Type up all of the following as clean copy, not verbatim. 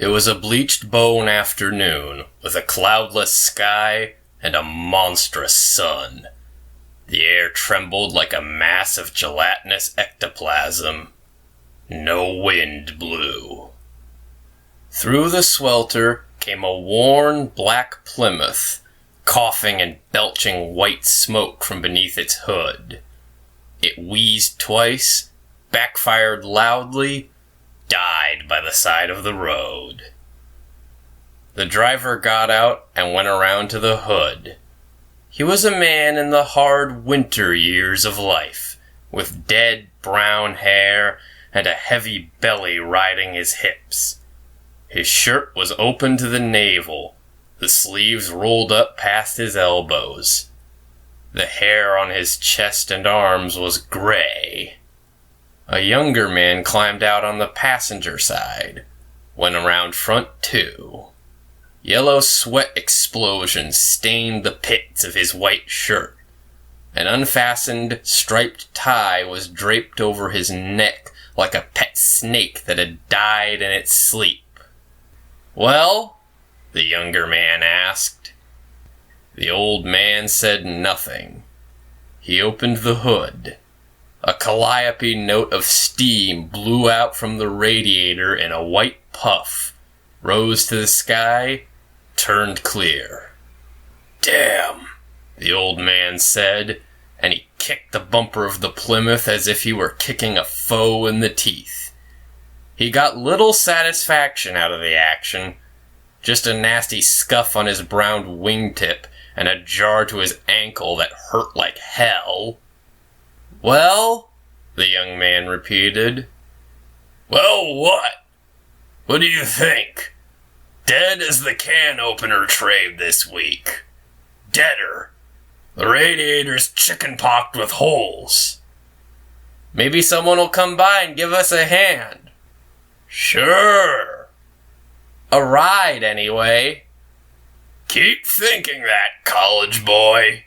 It was a bleached bone afternoon, with a cloudless sky and a monstrous sun. The air trembled like a mass of gelatinous ectoplasm. No wind blew. Through the swelter came a worn black Plymouth, coughing and belching white smoke from beneath its hood. It wheezed twice, backfired loudly, died by the side of the road. The driver got out and went around to the hood. He was a man in the hard winter years of life, with dead brown hair and a heavy belly riding his hips. His shirt was open to the navel, the sleeves rolled up past his elbows. The hair on his chest and arms was gray. A younger man climbed out on the passenger side, went around front too. Yellow sweat explosions stained the pits of his white shirt. An unfastened, striped tie was draped over his neck like a pet snake that had died in its sleep. "Well?" the younger man asked. The old man said nothing. He opened the hood. A calliope note of steam blew out from the radiator in a white puff, rose to the sky, turned clear. "Damn," the old man said, and he kicked the bumper of the Plymouth as if he were kicking a foe in the teeth. He got little satisfaction out of the action, just a nasty scuff on his browned wingtip and a jar to his ankle that hurt like hell. "Well?" the young man repeated. "Well, what? What do you think? Dead as the can opener trade this week. Deader. The radiator's chicken-pocked with holes." "Maybe someone will come by and give us a hand." "Sure." "A ride, anyway." "Keep thinking that, college boy."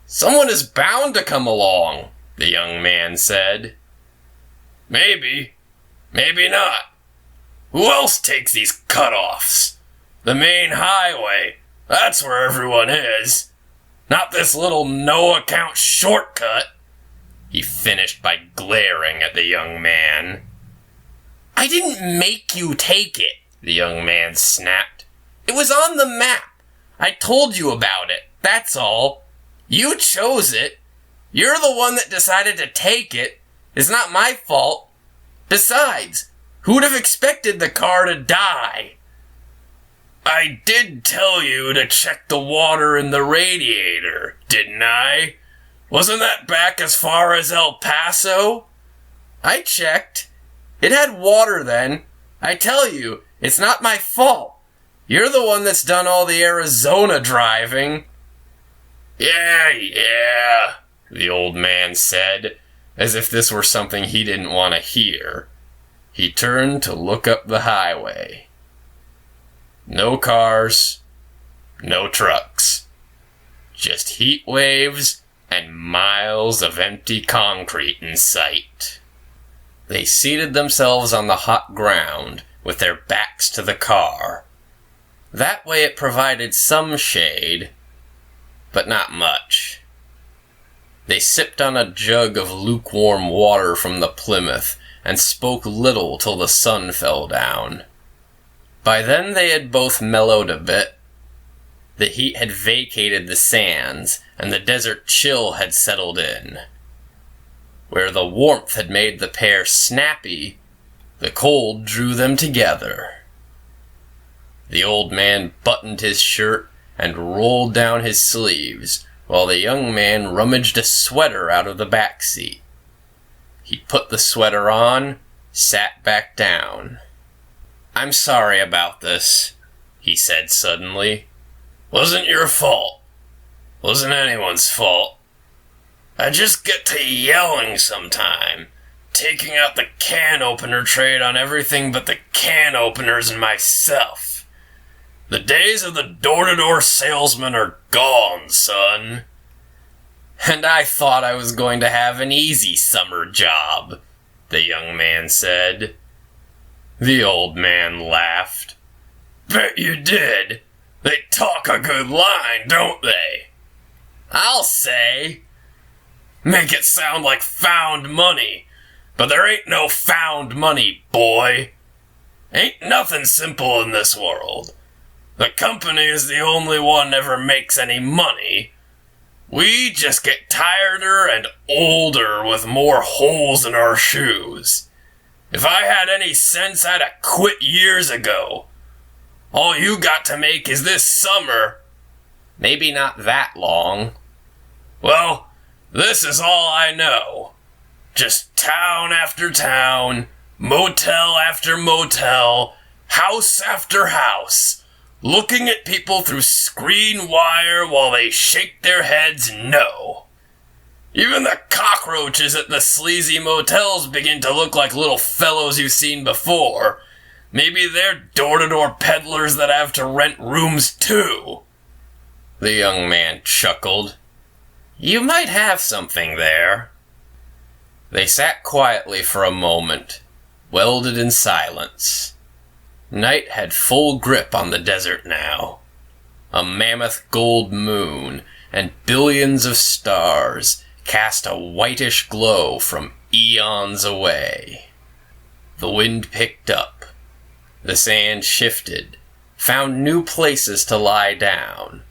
"Someone is bound to come along," the young man said. "Maybe. Maybe not. Who else takes these cut-offs? The main highway. That's where everyone is. Not this little no-account shortcut." He finished by glaring at the young man. "I didn't make you take it," the young man snapped. "It was on the map. I told you about it, that's all. You chose it. You're the one that decided to take it. It's not my fault. Besides, who'd have expected the car to die?" "I did tell you to check the water in the radiator, didn't I? Wasn't that back as far as El Paso?" "I checked. It had water then. I tell you, it's not my fault. You're the one that's done all the Arizona driving." Yeah, the old man said, as if this were something he didn't want to hear. He turned to look up the highway. No cars, no trucks. Just heat waves and miles of empty concrete in sight. They seated themselves on the hot ground, with their backs to the car. That way it provided some shade, but not much. They sipped on a jug of lukewarm water from the Plymouth and spoke little till the sun fell down. By then they had both mellowed a bit. The heat had vacated the sands, and the desert chill had settled in. Where the warmth had made the pair snappy, the cold drew them together. The old man buttoned his shirt and rolled down his sleeves, while the young man rummaged a sweater out of the back seat. He put the sweater on, sat back down. "I'm sorry about this," he said suddenly. "Wasn't your fault. Wasn't anyone's fault. I just get to yelling sometime, taking out the can opener trade on everything but the can openers and myself. The days of the door-to-door salesman are gone, son." "And I thought I was going to have an easy summer job," the young man said. The old man laughed. Bet you did. They talk a good line, don't they? I'll say. Make it sound like found money, but there ain't no found money, boy. Ain't nothing simple in this world. The company is the only one ever makes any money. We just get tireder and older with more holes in our shoes. If I had any sense, I'd have quit years ago. All you got to make is this summer. Maybe not that long. Well, this is all I know. Just town after town, motel after motel, house after house, looking at people through screen wire while they shake their heads no. Even the cockroaches at the sleazy motels begin to look like little fellows you've seen before. Maybe they're door-to-door peddlers that have to rent rooms too. The young man chuckled. You might have something there. They sat quietly for a moment, welded in silence. Night had full grip on the desert now. A mammoth gold moon and billions of stars cast a whitish glow from eons away. The wind picked up. The sand shifted, found new places to lie down.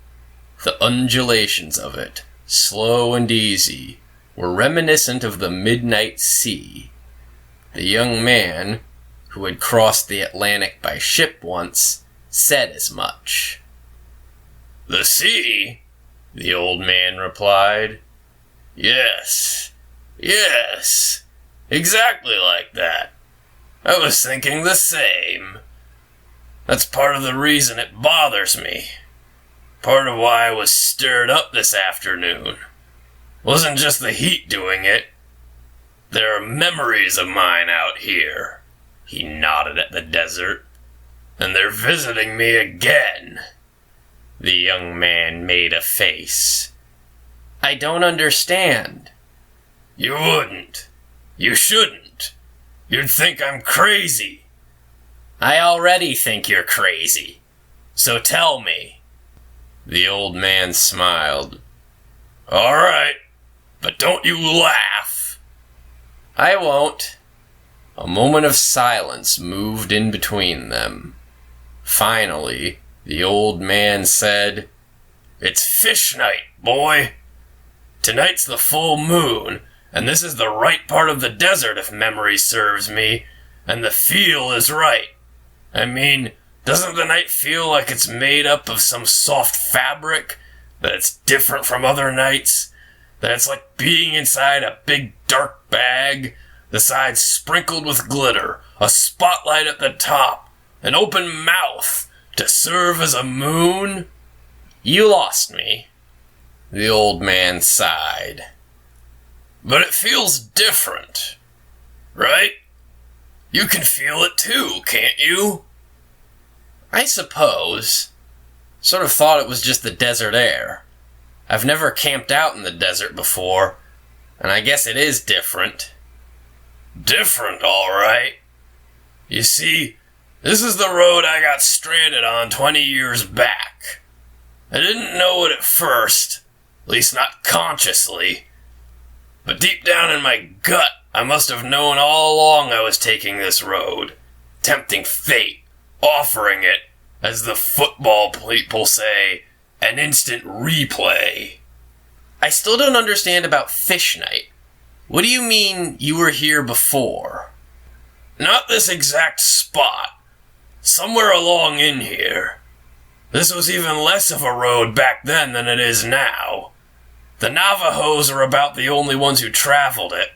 The undulations of it, slow and easy, were reminiscent of the midnight sea. The young man, who had crossed the Atlantic by ship once, said as much. The sea? The old man replied. Yes, exactly like that. I was thinking the same. That's part of the reason it bothers me. Part of why I was stirred up this afternoon. Wasn't just the heat doing it. There are memories of mine out here. He nodded at the desert. And they're visiting me again. The young man made a face. I don't understand. You wouldn't. You shouldn't. You'd think I'm crazy. I already think you're crazy. So tell me. The old man smiled. All right, but don't you laugh. I won't. A moment of silence moved in between them. Finally, the old man said, It's fish night, boy. Tonight's the full moon, and this is the right part of the desert if memory serves me, and the feel is right. I mean, doesn't the night feel like it's made up of some soft fabric? That it's different from other nights? That it's like being inside a big dark bag, the sides sprinkled with glitter, a spotlight at the top, an open mouth to serve as a moon? You lost me. The old man sighed. But it feels different, right? You can feel it too, can't you? I suppose. Sort of thought it was just the desert air. I've never camped out in the desert before, and I guess it is different. Different, all right. You see, this is the road I got stranded on 20 years back. I didn't know it at first, at least not consciously. But deep down in my gut, I must have known all along I was taking this road, tempting fate, offering it, as the football people say, an instant replay. I still don't understand about fish night. What do you mean you were here before? Not this exact spot. Somewhere along in here. This was even less of a road back then than it is now. The Navajos are about the only ones who traveled it.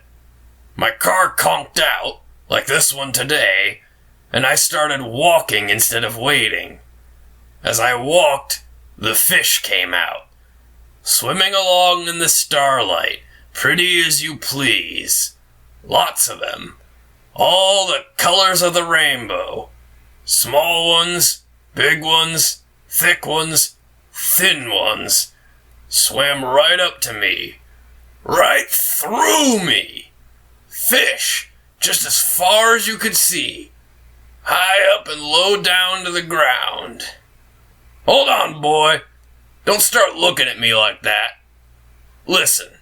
My car conked out, like this one today, and I started walking instead of waiting. As I walked, the fish came out, swimming along in the starlight, pretty as you please. Lots of them. All the colors of the rainbow. Small ones, big ones, thick ones, thin ones. Swam right up to me. Right through me. Fish, just as far as you could see. high up and low down to the ground. Hold on, boy. Don't start looking at me like that. Listen,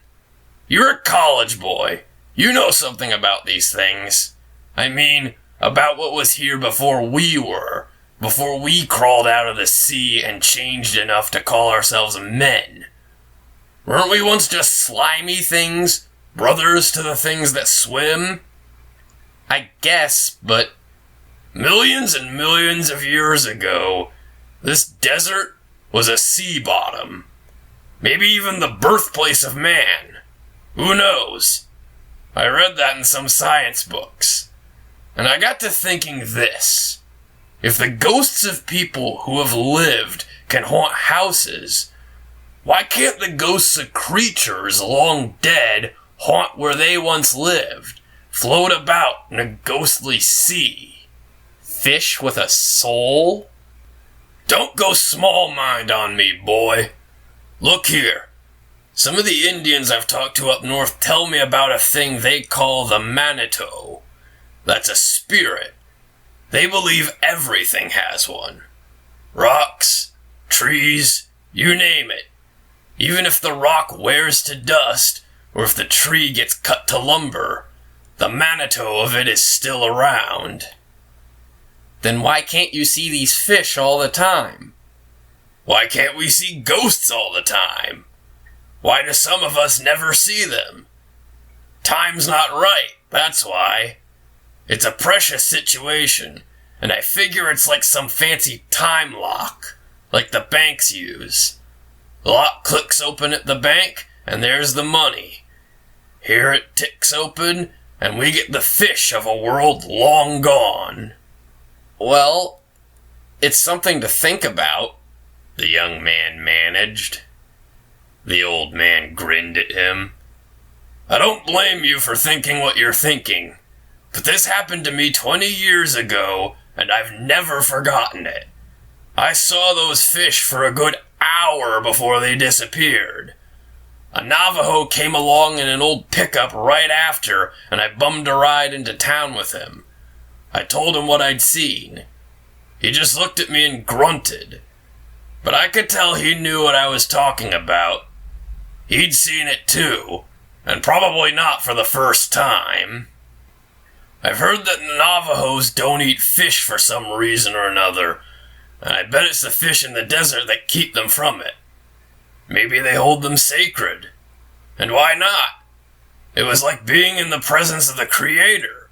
you're a college boy. You know something about these things. I mean, about what was here before we were, before we crawled out of the sea and changed enough to call ourselves men. Weren't we once just slimy things, brothers to the things that swim? I guess, but millions and millions of years ago, this desert was a sea bottom. Maybe even the birthplace of man. Who knows? I read that in some science books. And I got to thinking this. If the ghosts of people who have lived can haunt houses, why can't the ghosts of creatures long dead haunt where they once lived, float about in a ghostly sea? Fish with a soul? Don't go small mind on me, boy. Look here. Some of the Indians I've talked to up north tell me about a thing they call the Manitou. That's a spirit. They believe everything has one. Rocks, trees, you name it. Even if the rock wears to dust, or if the tree gets cut to lumber, the Manitou of it is still around. Then why can't you see these fish all the time? Why can't we see ghosts all the time? Why do some of us never see them? Time's not right, that's why. It's a precious situation, and I figure it's like some fancy time lock, like the banks use. The lock clicks open at the bank, and there's the money. Here it ticks open, and we get the fish of a world long gone. Well, it's something to think about, the young man managed. The old man grinned at him. I don't blame you for thinking what you're thinking, but this happened to me 20 years ago, and I've never forgotten it. I saw those fish for a good hour before they disappeared. A Navajo came along in an old pickup right after, and I bummed a ride into town with him. I told him what I'd seen. He just looked at me and grunted. But I could tell he knew what I was talking about. He'd seen it too, and probably not for the first time. I've heard that Navajos don't eat fish for some reason or another, and I bet it's the fish in the desert that keep them from it. Maybe they hold them sacred. And why not? It was like being in the presence of the Creator,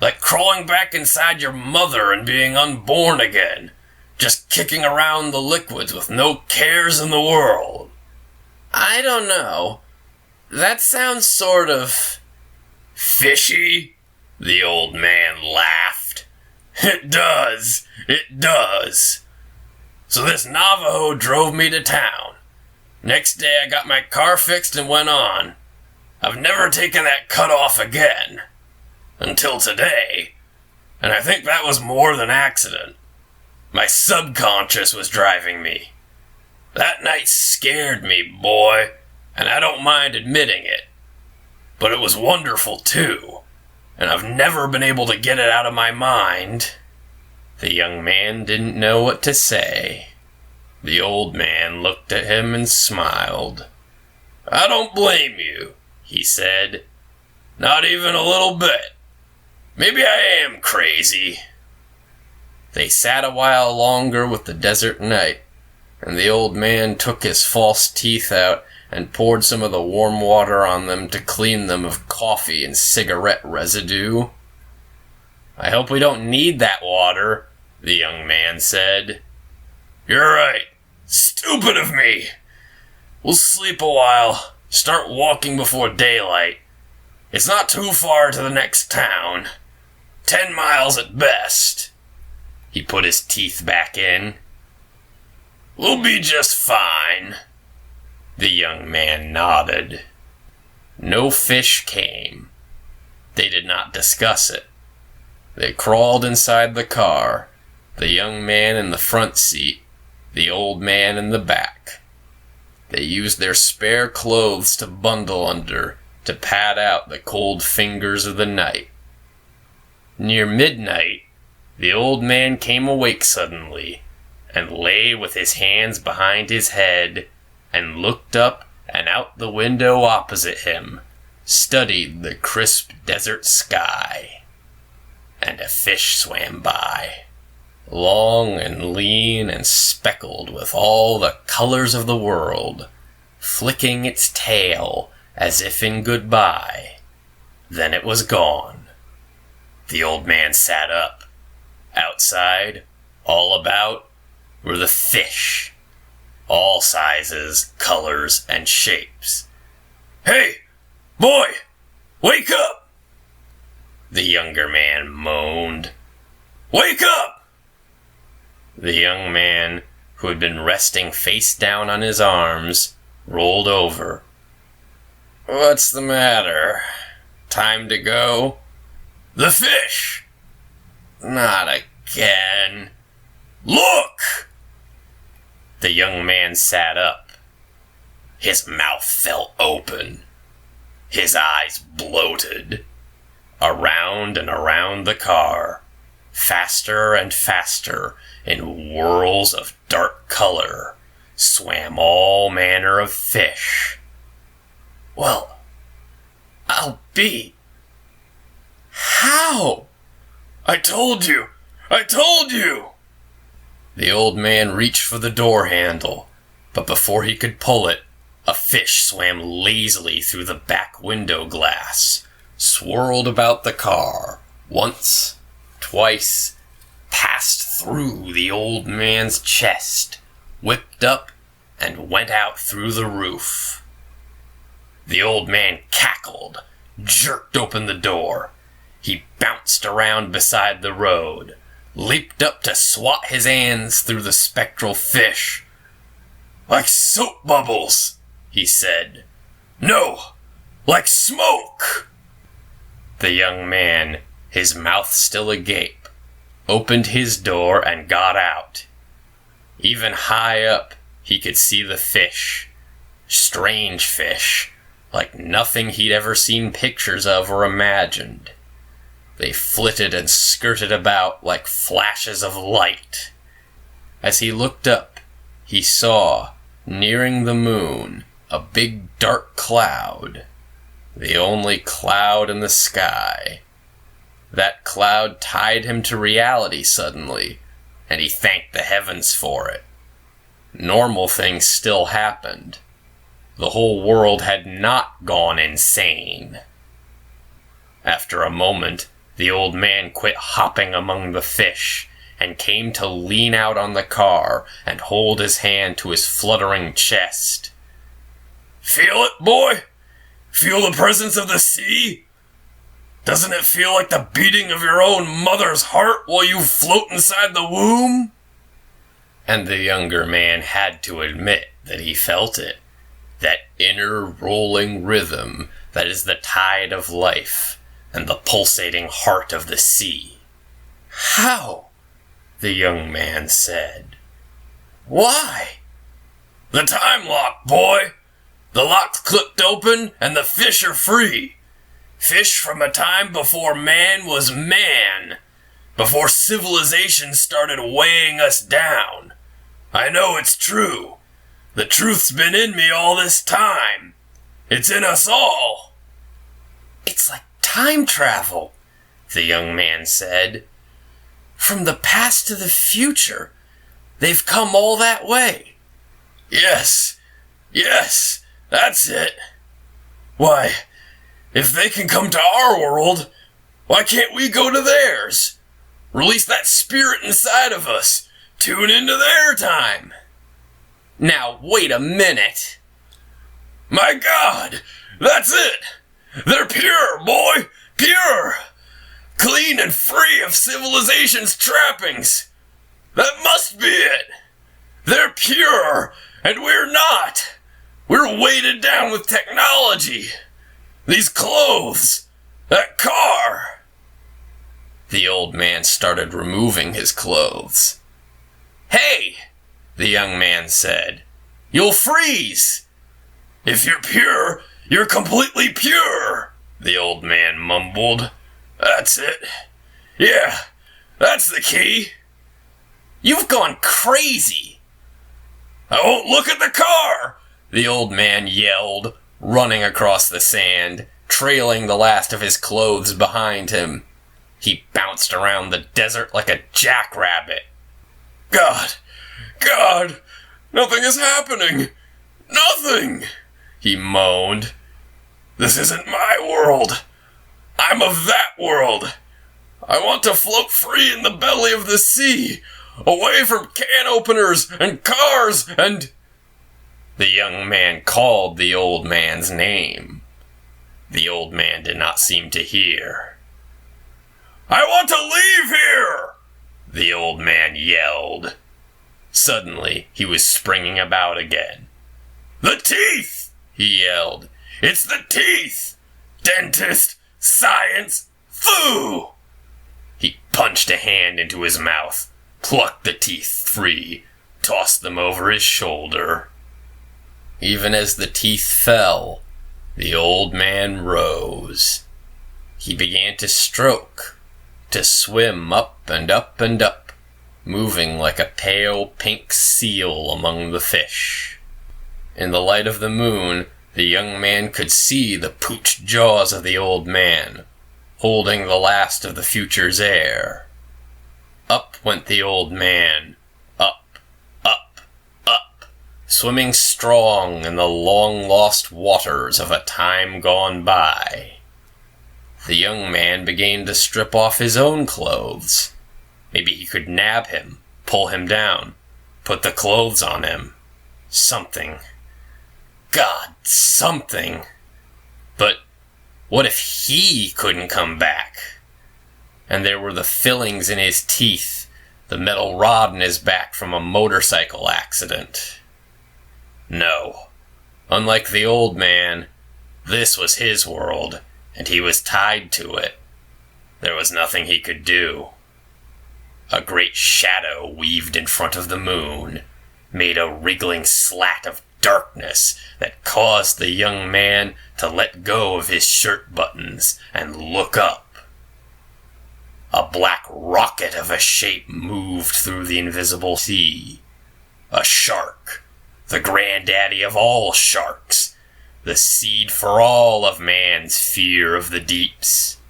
like crawling back inside your mother and being unborn again, just kicking around the liquids with no cares in the world. I don't know. That sounds sort of fishy, the old man laughed. It does. So this Navajo drove me to town. Next day I got my car fixed and went on. I've never taken that cut off again. Until today. And I think that was more than accident. My subconscious was driving me. That night scared me, boy, and I don't mind admitting it. But it was wonderful, too, and I've never been able to get it out of my mind. The young man didn't know what to say. The old man looked at him and smiled. I don't blame you, he said. Not even a little bit. Maybe I am crazy. They sat a while longer with the desert night, and the old man took his false teeth out and poured some of the warm water on them to clean them of coffee and cigarette residue. I hope we don't need that water, the young man said. You're right. Stupid of me. We'll sleep a while, start walking before daylight. It's not too far to the next town. 10 miles at best. He put his teeth back in. We'll be just fine. The young man nodded. No fish came. They did not discuss it. They crawled inside the car, the young man in the front seat, the old man in the back. They used their spare clothes to bundle under, to pad out the cold fingers of the night. Near midnight, The old man came awake suddenly, and lay with his hands behind his head, and looked up and out the window opposite him, studied the crisp desert sky. And a fish swam by, long and lean and speckled with all the colors of the world, flicking its tail as if in goodbye. Then it was gone. The old man sat up. Outside, all about, were the fish, all sizes, colors, and shapes. "Hey, boy, wake up!" the younger man moaned. "Wake up!" The young man, who had been resting face down on his arms, rolled over. "What's the matter? Time to go?" "The fish!" "Not again." "Look!" The young man sat up. His mouth fell open. His eyes bloated. Around and around the car, faster and faster, in whirls of dark color, swam all manner of fish. "Well, I'll be... How? I told you! The old man reached for the door handle, but before he could pull it, a fish swam lazily through the back window glass, swirled about the car, once, twice, passed through the old man's chest, whipped up, and went out through the roof. The old man cackled, jerked open the door. He bounced around beside the road, leaped up to swat his hands through the spectral fish. "Like soap bubbles," he said. "No, like smoke." The young man, his mouth still agape, opened his door and got out. Even high up, he could see the fish. Strange fish, like nothing he'd ever seen pictures of or imagined. They flitted and skirted about like flashes of light. As he looked up, he saw, nearing the moon, a big dark cloud. The only cloud in the sky. That cloud tied him to reality suddenly, and he thanked the heavens for it. Normal things still happened. The whole world had not gone insane. After a moment, the old man quit hopping among the fish and came to lean out on the car and hold his hand to his fluttering chest. "Feel it, boy? Feel the presence of the sea? Doesn't it feel like the beating of your own mother's heart while you float inside the womb?" And the younger man had to admit that he felt it. That inner rolling rhythm that is the tide of life and the pulsating heart of the sea. "How?" the young man said. "Why?" "The time lock, boy. The lock's clipped open and the fish are free. Fish from a time before man was man. Before civilization started weighing us down. I know it's true. The truth's been in me all this time. It's in us all." "It's like time travel," the young man said. "From the past to the future. They've come all that way." Yes, that's it. Why, if they can come to our world, why can't we go to theirs? Release that spirit inside of us. Tune into their time." "Now, wait a minute." "My God, that's it. They're pure, boy, pure. Clean and free of civilization's trappings. That must be it. They're pure, and we're not. We're weighted down with technology. These clothes, that car." The old man started removing his clothes. "Hey," the young man said, "you'll freeze." "If you're pure, you're completely pure," the old man mumbled. "That's it. Yeah, That's the key. You've gone crazy. I won't look at the car, the old man yelled, running across the sand, trailing the last of his clothes behind him. He bounced around the desert like a jackrabbit. God, nothing is happening. Nothing, he moaned. This isn't my world. I'm of that world. I want to float free in the belly of the sea, away from can openers and cars and... The young man called the old man's name. The old man did not seem to hear. I want to leave here, the old man yelled. Suddenly, he was springing about again. The teeth, he yelled. It's the teeth! Dentist, science, foo! He punched a hand into his mouth, plucked the teeth free, tossed them over his shoulder. Even as the teeth fell, the old man rose. He began to stroke, to swim up and up and up, moving like a pale pink seal among the fish. In the light of the moon, the young man could see the pooched jaws of the old man, holding the last of the future's air. Up went the old man, up, up, up, swimming strong in the long-lost waters of a time gone by. The young man began to strip off his own clothes. Maybe he could nab him, pull him down, put the clothes on him. Something. God, something. But what if he couldn't come back? And there were the fillings in his teeth, the metal rod in his back from a motorcycle accident. No. Unlike the old man, this was his world, and he was tied to it. There was nothing he could do. A great shadow weaved in front of the moon, made a wriggling slat of darkness that caused the young man to let go of his shirt buttons and look up. A black rocket of a shape moved through the invisible sea. A shark, the granddaddy of all sharks, the seed for all of man's fear of the deeps.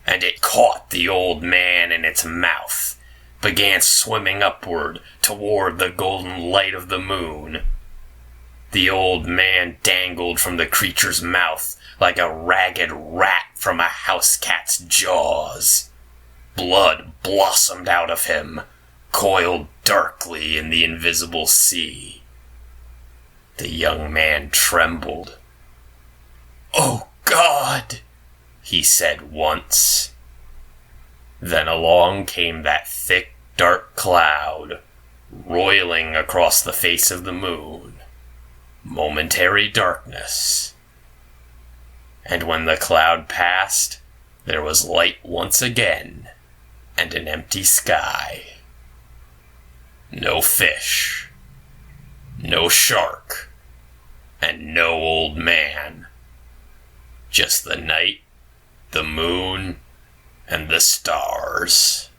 And it caught the old man in its mouth, began swimming upward toward the golden light of the moon. The old man dangled from the creature's mouth like a ragged rat from a house cat's jaws. Blood blossomed out of him, coiled darkly in the invisible sea. The young man trembled. "Oh, God!" he said once. Then along came that thick, dark cloud, roiling across the face of the moon. Momentary darkness. And when the cloud passed, there was light once again, and an empty sky. No fish, no shark, and no old man. Just the night, the moon, and the stars.